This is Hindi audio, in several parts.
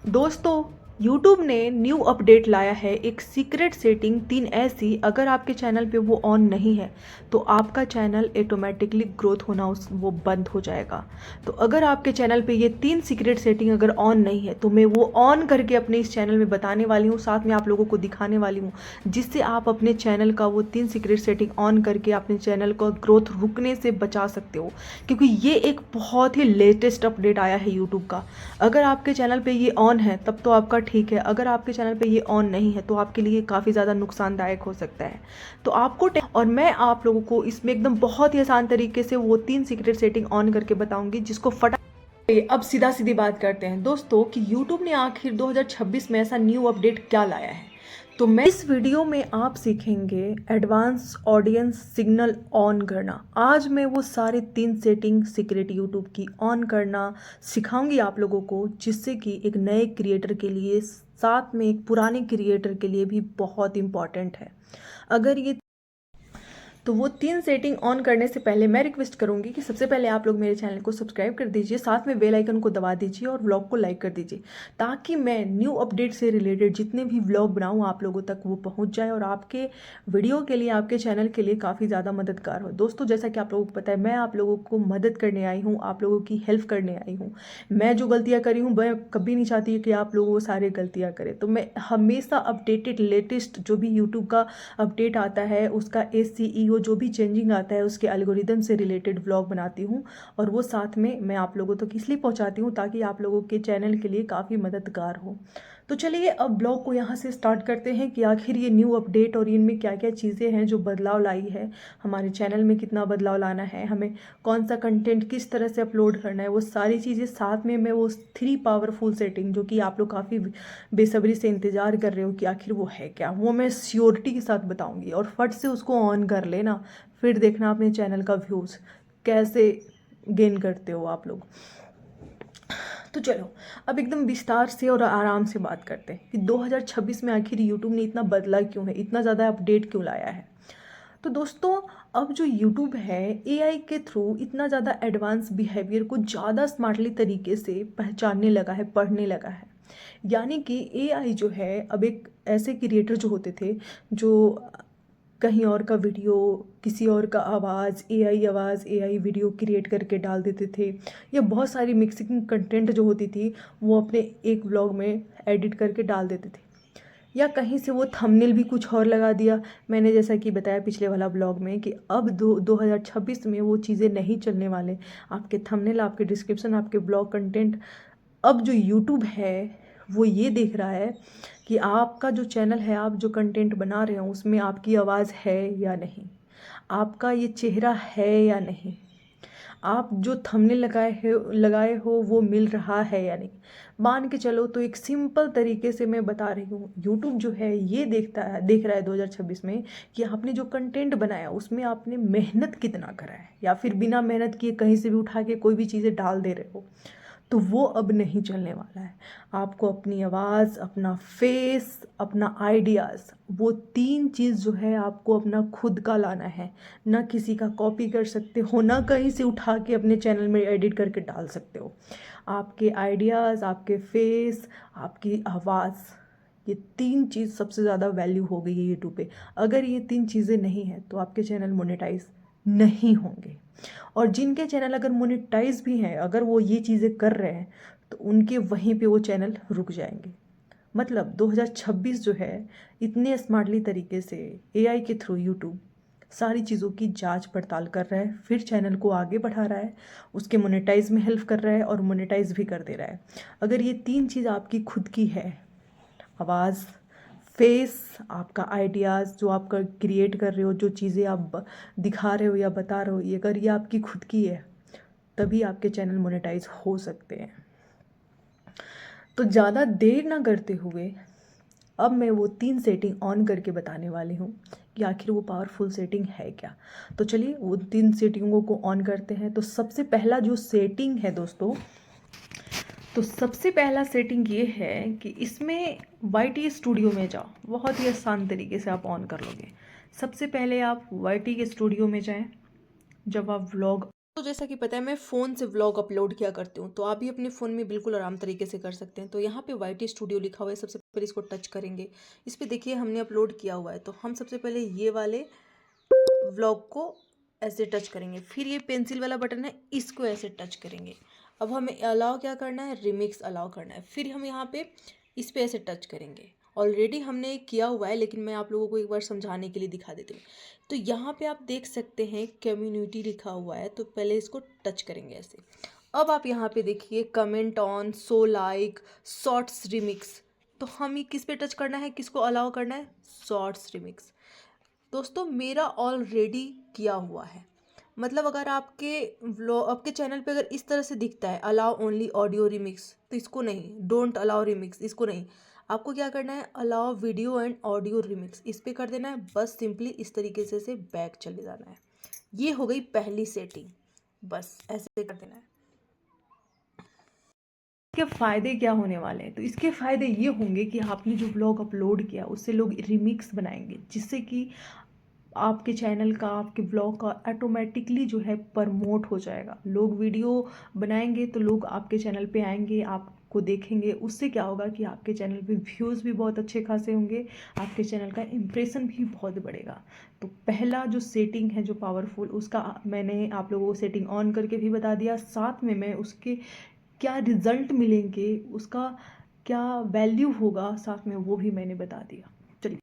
दोस्तों, YouTube ने न्यू अपडेट लाया है, एक सीक्रेट सेटिंग 3 ऐसी, अगर आपके चैनल पे वो ऑन नहीं है तो आपका चैनल ऑटोमेटिकली ग्रोथ होना वो बंद हो जाएगा। तो अगर आपके चैनल पे ये 3 सीक्रेट सेटिंग अगर ऑन नहीं है तो मैं वो ऑन करके अपने इस चैनल में बताने वाली हूँ, साथ में आप लोगों को दिखाने वाली हूँ, जिससे आप अपने चैनल का वो 3 सीक्रेट सेटिंग ऑन करके अपने चैनल को ग्रोथ रुकने से बचा सकते हो। क्योंकि ये एक बहुत ही लेटेस्ट अपडेट आया है यूट्यूब का। अगर आपके चैनल पे ये ऑन है तब तो आपका ठीक है, अगर आपके चैनल पे ये ऑन नहीं है तो आपके लिए काफ़ी ज़्यादा नुकसानदायक हो सकता है। तो आपको और मैं आप लोगों को इसमें एकदम बहुत ही आसान तरीके से वो 3 सीक्रेट सेटिंग ऑन करके बताऊंगी, जिसको फटा। अब सीधा सीधी बात करते हैं दोस्तों कि YouTube ने आखिर 2026 में ऐसा न्यू अपडेट क्या लाया है। तो मैं इस वीडियो में आप सीखेंगे एडवांस ऑडियंस सिग्नल ऑन करना। आज मैं वो सारे 3 सेटिंग सीक्रेट यूट्यूब की ऑन करना सिखाऊंगी आप लोगों को, जिससे कि एक नए क्रिएटर के लिए, साथ में एक पुराने क्रिएटर के लिए भी बहुत इंपॉर्टेंट है। अगर ये तो वो 3 सेटिंग ऑन करने से पहले मैं रिक्वेस्ट करूंगी कि सबसे पहले आप लोग मेरे चैनल को सब्सक्राइब कर दीजिए, साथ में बेल आइकन को दबा दीजिए और व्लॉग को लाइक कर दीजिए, ताकि मैं न्यू अपडेट से रिलेटेड जितने भी व्लॉग बनाऊँ आप लोगों तक वो पहुंच जाए और आपके वीडियो के लिए, आपके चैनल के लिए काफ़ी ज़्यादा मददगार हो। दोस्तों, जैसा कि आप लोगों को पता है, मैं आप लोगों को मदद करने आई हूँ, आप लोगों की हेल्प करने आई हूँ। मैं जो गलतियाँ करी हूँ, मैं कभी नहीं चाहती कि आप लोग वो सारे गलतियाँ करें। तो मैं हमेशा अपडेटेड लेटेस्ट जो भी यूट्यूब का अपडेट आता है, उसका SEO जो भी चेंजिंग आता है, उसके एल्गोरिदम से रिलेटेड व्लॉग बनाती हूँ, और वो साथ में मैं आप लोगों तक इसलिए पहुँचाती हूँ ताकि आप लोगों के चैनल के लिए काफ़ी मददगार हो। तो चलिए अब ब्लॉग को यहाँ से स्टार्ट करते हैं कि आखिर ये न्यू अपडेट और इनमें क्या क्या चीज़ें हैं जो बदलाव लाई है, हमारे चैनल में कितना बदलाव लाना है, हमें कौन सा कंटेंट किस तरह से अपलोड करना है, वो सारी चीज़ें, साथ में मैं वो 3 पावरफुल सेटिंग जो कि आप लोग काफ़ी बेसब्री से इंतज़ार कर रहे हो कि आखिर वो है क्या, वो मैं श्योरिटी के साथ बताऊँगी। और फट से उसको ऑन कर लेना, फिर देखना अपने चैनल का व्यूज़ कैसे गेन करते हो आप लोग। तो चलो अब एकदम विस्तार से और आराम से बात करते हैं कि 2026 में आखिर यूट्यूब ने इतना बदला क्यों है, इतना ज़्यादा अपडेट क्यों लाया है। तो दोस्तों, अब जो यूट्यूब है AI के थ्रू इतना ज़्यादा एडवांस बिहेवियर को ज़्यादा स्मार्टली तरीके से पहचानने लगा है, पढ़ने लगा है। यानी कि AI जो है, अब एक ऐसे क्रिएटर जो होते थे जो कहीं और का वीडियो, किसी और का आवाज़, AI वीडियो क्रिएट करके डाल देते थे, या बहुत सारी मिक्सिंग कंटेंट जो होती थी वो अपने एक व्लॉग में एडिट करके डाल देते थे, या कहीं से वो थंबनेल भी कुछ और लगा दिया। मैंने जैसा कि बताया पिछले वाला ब्लॉग में कि अब 2026 में वो चीज़ें नहीं चलने वाले। आपके थंबनेल, आपके डिस्क्रिप्शन, आपके ब्लॉग कंटेंट, अब जो यूट्यूब है वो ये देख रहा है कि आपका जो चैनल है, आप जो कंटेंट बना रहे हो, उसमें आपकी आवाज़ है या नहीं, आपका ये चेहरा है या नहीं, आप जो थंबनेल लगाए हो वो मिल रहा है या नहीं। मान के चलो तो एक सिंपल तरीके से मैं बता रही हूँ, यूट्यूब जो है ये देख रहा है 2026 में कि आपने जो कंटेंट बनाया उसमें आपने मेहनत कितना करा है, या फिर बिना मेहनत किए कहीं से भी उठा के कोई भी चीज़ें डाल दे रहे हो। तो वो अब नहीं चलने वाला है। आपको अपनी आवाज़, अपना फेस, अपना आइडियाज़, वो 3 चीज़ जो है आपको अपना खुद का लाना है। ना किसी का कॉपी कर सकते हो, ना कहीं से उठा के अपने चैनल में एडिट करके डाल सकते हो। आपके आइडियाज़, आपके फेस, आपकी आवाज़, ये 3 चीज़ सबसे ज़्यादा वैल्यू हो गई है यूट्यूब पे। अगर ये 3 चीज़ें नहीं हैं तो आपके चैनल मोनेटाइज नहीं होंगे। और जिनके चैनल अगर मोनेटाइज भी हैं, अगर वो ये चीज़ें कर रहे हैं, तो उनके वहीं पे वो चैनल रुक जाएंगे। मतलब 2026 जो है, इतने स्मार्टली तरीके से AI के थ्रू यूट्यूब सारी चीज़ों की जांच पड़ताल कर रहा है, फिर चैनल को आगे बढ़ा रहा है, उसके मोनेटाइज में हेल्प कर रहा है और मोनेटाइज भी कर दे रहा है। अगर ये 3 चीज़ आपकी खुद की है, आवाज़, फेस, आपका आइडियाज़ जो आप क्रिएट कर रहे हो, जो चीज़ें आप दिखा रहे हो या बता रहे हो, ये अगर ये आपकी खुद की है, तभी आपके चैनल मोनेटाइज हो सकते हैं। तो ज़्यादा देर ना करते हुए अब मैं वो 3 सेटिंग ऑन करके बताने वाली हूँ कि आखिर वो पावरफुल सेटिंग है क्या। तो चलिए वो 3 सेटिंगों को ऑन करते हैं। तो सबसे पहला जो सेटिंग है दोस्तों, तो सबसे पहला सेटिंग ये है कि इसमें YT स्टूडियो में जाओ। बहुत ही आसान तरीके से आप ऑन कर लोगे। सबसे पहले आप YT के स्टूडियो में जाएं। जब आप व्लॉग तो जैसा कि पता है मैं फ़ोन से व्लॉग अपलोड किया करती हूँ, तो आप भी अपने फ़ोन में बिल्कुल आराम तरीके से कर सकते हैं। तो यहाँ पे वाईटी स्टूडियो लिखा हुआ है, सबसे पहले इसको टच करेंगे। इस पे देखिए हमने अपलोड किया हुआ है, तो हम सबसे पहले ये वाले व्लॉग को ऐसे टच करेंगे। फिर ये पेंसिल वाला बटन है, इसको ऐसे टच करेंगे। अब हमें अलाउ क्या करना है, रिमिक्स अलाउ करना है। फिर हम यहाँ पे इस पे ऐसे टच करेंगे। ऑलरेडी हमने किया हुआ है, लेकिन मैं आप लोगों को एक बार समझाने के लिए दिखा देती हूँ। तो यहाँ पे आप देख सकते हैं कम्युनिटी लिखा हुआ है, तो पहले इसको टच करेंगे ऐसे। अब आप यहाँ पे देखिए comment on, so like, shorts remix. तो हमें किस पे टच करना है, किसको अलाउ करना है, शॉर्ट्स रिमिक्स। दोस्तों मेरा ऑलरेडी किया हुआ है, मतलब अगर आपके चैनल पे अगर इस तरह से दिखता है अलाउ ओनली ऑडियो रिमिक्स, तो इसको नहीं, डोंट अलाउ रिमिक्स, इसको नहीं। आपको क्या करना है, allow video and audio remix, इस पे कर देना है। बस सिंपली इस तरीके से बैक चले जाना है। ये हो गई पहली सेटिंग, बस ऐसे कर देना है। इसके फ़ायदे क्या होने वाले हैं, तो इसके फ़ायदे ये होंगे कि आपने जो ब्लॉग अपलोड किया उससे लोग रिमिक्स बनाएंगे, जिससे कि आपके चैनल का, आपके ब्लॉग का ऑटोमेटिकली जो है प्रमोट हो जाएगा। लोग वीडियो बनाएंगे तो लोग आपके चैनल पे आएंगे, आपको देखेंगे। उससे क्या होगा कि आपके चैनल पे व्यूज़ भी बहुत अच्छे खासे होंगे, आपके चैनल का इम्प्रेशन भी बहुत बढ़ेगा। तो पहला जो सेटिंग है जो पावरफुल, उसका मैंने आप लोगों को सेटिंग ऑन करके भी बता दिया, साथ में मैं उसके क्या रिजल्ट मिलेंगे, उसका क्या वैल्यू होगा, साथ में वो भी मैंने बता दिया। चलिए,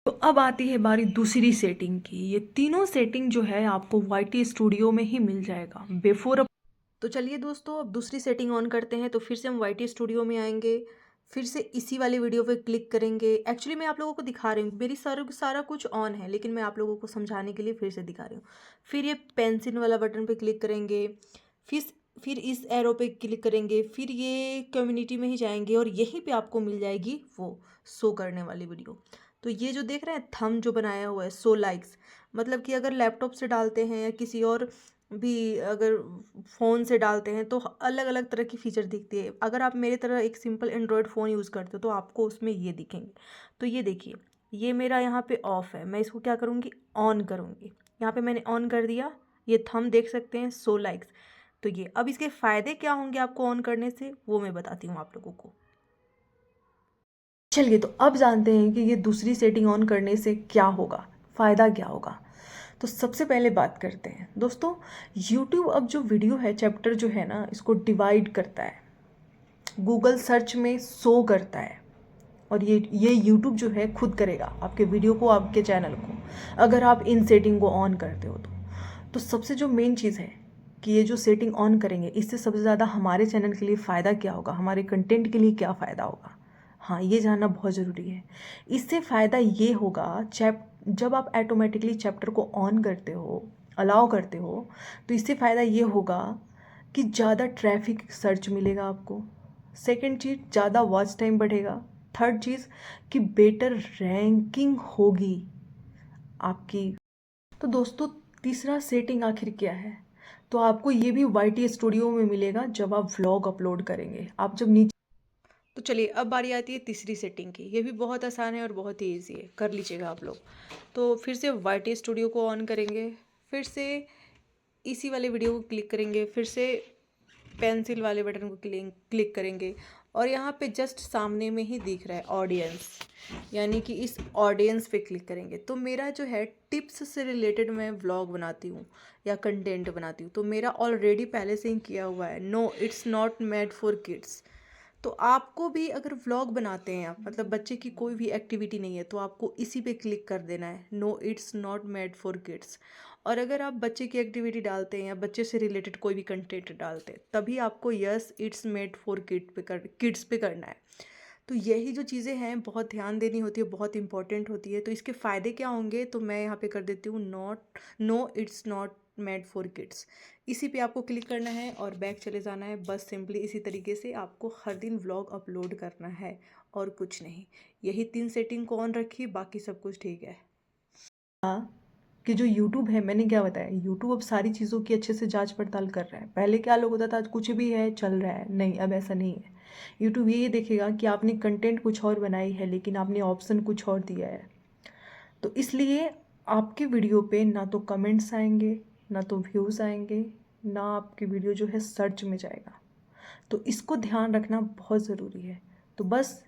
तो अब आती है बारी दूसरी सेटिंग की। ये तीनों सेटिंग जो है आपको वाईटी स्टूडियो में ही मिल जाएगा बिफोर। तो चलिए दोस्तों, अब दूसरी सेटिंग ऑन करते हैं। तो फिर से हम वाईटी स्टूडियो में आएंगे, फिर से इसी वाले वीडियो पे क्लिक करेंगे। एक्चुअली मैं आप लोगों को दिखा रही हूँ, मेरी सारा कुछ ऑन है, लेकिन मैं आप लोगों को समझाने के लिए फिर से दिखा रही हूँ। फिर ये पेंसिल वाला बटन पे क्लिक करेंगे, फिर फिर इस एरो पे क्लिक करेंगे, फिर ये कम्युनिटी में ही जाएंगे और यहीं पे आपको मिल जाएगी वो शो करने वाली वीडियो। तो ये जो देख रहे हैं थंब जो बनाया हुआ है, सो लाइक्स, मतलब कि अगर लैपटॉप से डालते हैं या किसी और भी अगर फ़ोन से डालते हैं तो अलग अलग तरह की फ़ीचर दिखती है। अगर आप मेरे तरह एक सिंपल एंड्रॉयड फ़ोन यूज़ करते हो तो आपको उसमें ये दिखेंगे। तो ये देखिए, ये मेरा यहाँ पे ऑफ़ है, मैं इसको क्या करूँगी, ऑन करूँगी। यहाँ पे मैंने ऑन कर दिया, ये थंब देख सकते हैं, सो लाइक्स। तो ये अब इसके फ़ायदे क्या होंगे आपको ऑन करने से, वो मैं बताती हूँ आप लोगों को। चलिए, तो अब जानते हैं कि ये दूसरी सेटिंग ऑन करने से क्या होगा, फ़ायदा क्या होगा। तो सबसे पहले बात करते हैं दोस्तों, YouTube अब जो वीडियो है, चैप्टर जो है ना, इसको डिवाइड करता है, गूगल सर्च में शो करता है। और ये YouTube जो है खुद करेगा आपके वीडियो को, आपके चैनल को, अगर आप इन सेटिंग को ऑन करते हो तो सबसे जो मेन चीज़ है कि ये जो सेटिंग ऑन करेंगे, इससे सबसे ज़्यादा हमारे चैनल के लिए फ़ायदा क्या होगा, हमारे कंटेंट के लिए क्या फ़ायदा होगा, हाँ ये जानना बहुत ज़रूरी है। इससे फ़ायदा ये होगा, जब आप ऑटोमेटिकली चैप्टर को ऑन करते हो, अलाउ करते हो, तो इससे फ़ायदा ये होगा कि ज़्यादा ट्रैफिक सर्च मिलेगा आपको। सेकंड चीज़, ज़्यादा वॉच टाइम बढ़ेगा। थर्ड चीज़ कि बेटर रैंकिंग होगी आपकी। तो दोस्तों तीसरा सेटिंग आखिर क्या है, तो आपको ये भी वाईटी स्टूडियो में मिलेगा जब आप व्लॉग अपलोड करेंगे। आप जब नीचे, तो चलिए अब बारी आती है तीसरी सेटिंग की। ये भी बहुत आसान है और बहुत ही ईजी है, कर लीजिएगा आप लोग। तो फिर से वाईटी स्टूडियो को ऑन करेंगे, फिर से इसी वाले वीडियो को क्लिक करेंगे, फिर से पेंसिल वाले बटन को क्लिक करेंगे और यहाँ पे जस्ट सामने में ही दिख रहा है ऑडियंस, यानी कि इस ऑडियंस पे क्लिक करेंगे। तो मेरा जो है टिप्स से रिलेटेड मैं व्लॉग बनाती हूँ या कंटेंट बनाती हूँ, तो मेरा ऑलरेडी पहले से ही किया हुआ है, no it's not made for kids. तो आपको भी अगर व्लॉग बनाते हैं आप, मतलब बच्चे की कोई भी एक्टिविटी नहीं है, तो आपको इसी पे क्लिक कर देना है, no it's not made for kids. और अगर आप बच्चे की एक्टिविटी डालते हैं या बच्चे से रिलेटेड कोई भी कंटेंट डालते हैं, तभी आपको yes it's made for kids पे करना है। तो यही जो चीज़ें हैं बहुत ध्यान देनी होती है, बहुत इंपॉर्टेंट होती है। तो इसके फ़ायदे क्या होंगे, तो मैं यहाँ पे कर देती हूँ no it's not made for kids. इसी पे आपको क्लिक करना है और बैक चले जाना है। बस सिंपली इसी तरीके से आपको हर दिन व्लॉग अपलोड करना है और कुछ नहीं। यही 3 सेटिंग को ऑन रखिए, बाकी सब कुछ ठीक है। हाँ, कि जो YouTube है, मैंने क्या बताया, YouTube अब सारी चीज़ों की अच्छे से जांच पड़ताल कर रहा है। पहले क्या लोग होता था, कुछ भी है चल रहा है, नहीं, अब ऐसा नहीं है। YouTube ये देखेगा कि आपने कंटेंट कुछ और बनाई है लेकिन आपने ऑप्शन कुछ और दिया है, तो इसलिए आपके वीडियो पे ना तो कमेंट्स आएंगे, ना तो व्यूज़ आएंगे, ना आपकी वीडियो जो है सर्च में जाएगा। तो इसको ध्यान रखना बहुत ज़रूरी है। तो बस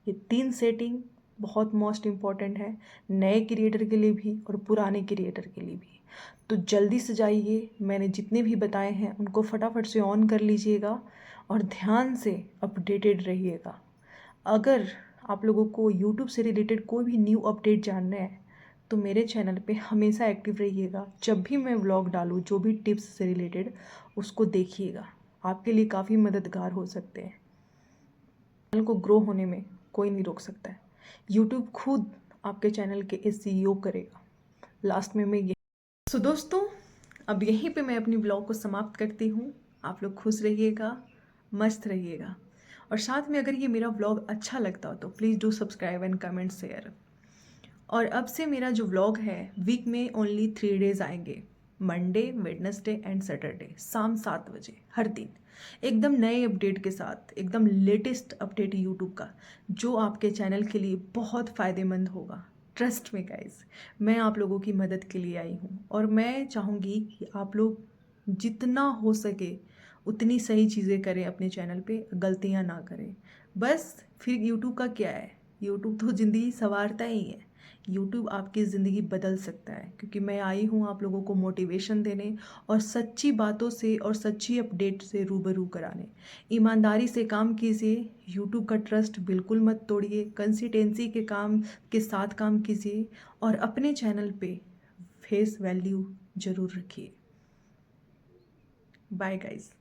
ये 3 सेटिंग बहुत मोस्ट इम्पॉर्टेंट है, नए क्रिएटर के लिए भी और पुराने क्रिएटर के लिए भी। तो जल्दी से जाइए, मैंने जितने भी बताए हैं उनको फटाफट से ऑन कर लीजिएगा और ध्यान से अपडेटेड रहिएगा। अगर आप लोगों को यूट्यूब से रिलेटेड कोई भी न्यू अपडेट जानना है तो मेरे चैनल पे हमेशा एक्टिव रहिएगा। जब भी मैं व्लॉग डालूँ, जो भी टिप्स से रिलेटेड, उसको देखिएगा, आपके लिए काफ़ी मददगार हो सकते हैं। चैनल को ग्रो होने में कोई नहीं रोक सकता है, यूट्यूब खुद आपके चैनल के एसईओ करेगा। लास्ट में मैं ये दोस्तों, अब यहीं पे मैं अपनी ब्लॉग को समाप्त करती हूँ। आप लोग खुश रहिएगा, मस्त रहिएगा, और साथ में अगर ये मेरा व्लॉग अच्छा लगता हो तो please do subscribe and comment share. और अब से मेरा जो व्लॉग है वीक में ओनली 3 डेज आएंगे, मंडे, वेडनेसडे एंड सैटरडे, शाम 7 बजे हर दिन, एकदम नए अपडेट के साथ, एकदम लेटेस्ट अपडेट यूट्यूब का, जो आपके चैनल के लिए बहुत फ़ायदेमंद होगा। ट्रस्ट में गाइस, मैं आप लोगों की मदद के लिए आई हूँ और मैं चाहूँगी कि आप लोग जितना हो सके उतनी सही चीज़ें करें अपने चैनल पे, गलतियाँ ना करें। बस फिर यूट्यूब का क्या है, यूट्यूब तो ज़िंदगी संवारता ही है, यूट्यूब आपकी ज़िंदगी बदल सकता है, क्योंकि मैं आई हूँ आप लोगों को मोटिवेशन देने और सच्ची बातों से और सच्ची अपडेट से रूबरू कराने। ईमानदारी से काम कीजिए, यूट्यूब का ट्रस्ट बिल्कुल मत तोड़िए, कंसिस्टेंसी के साथ काम कीजिए और अपने चैनल पे फेस वैल्यू ज़रूर रखिए। Bye guys.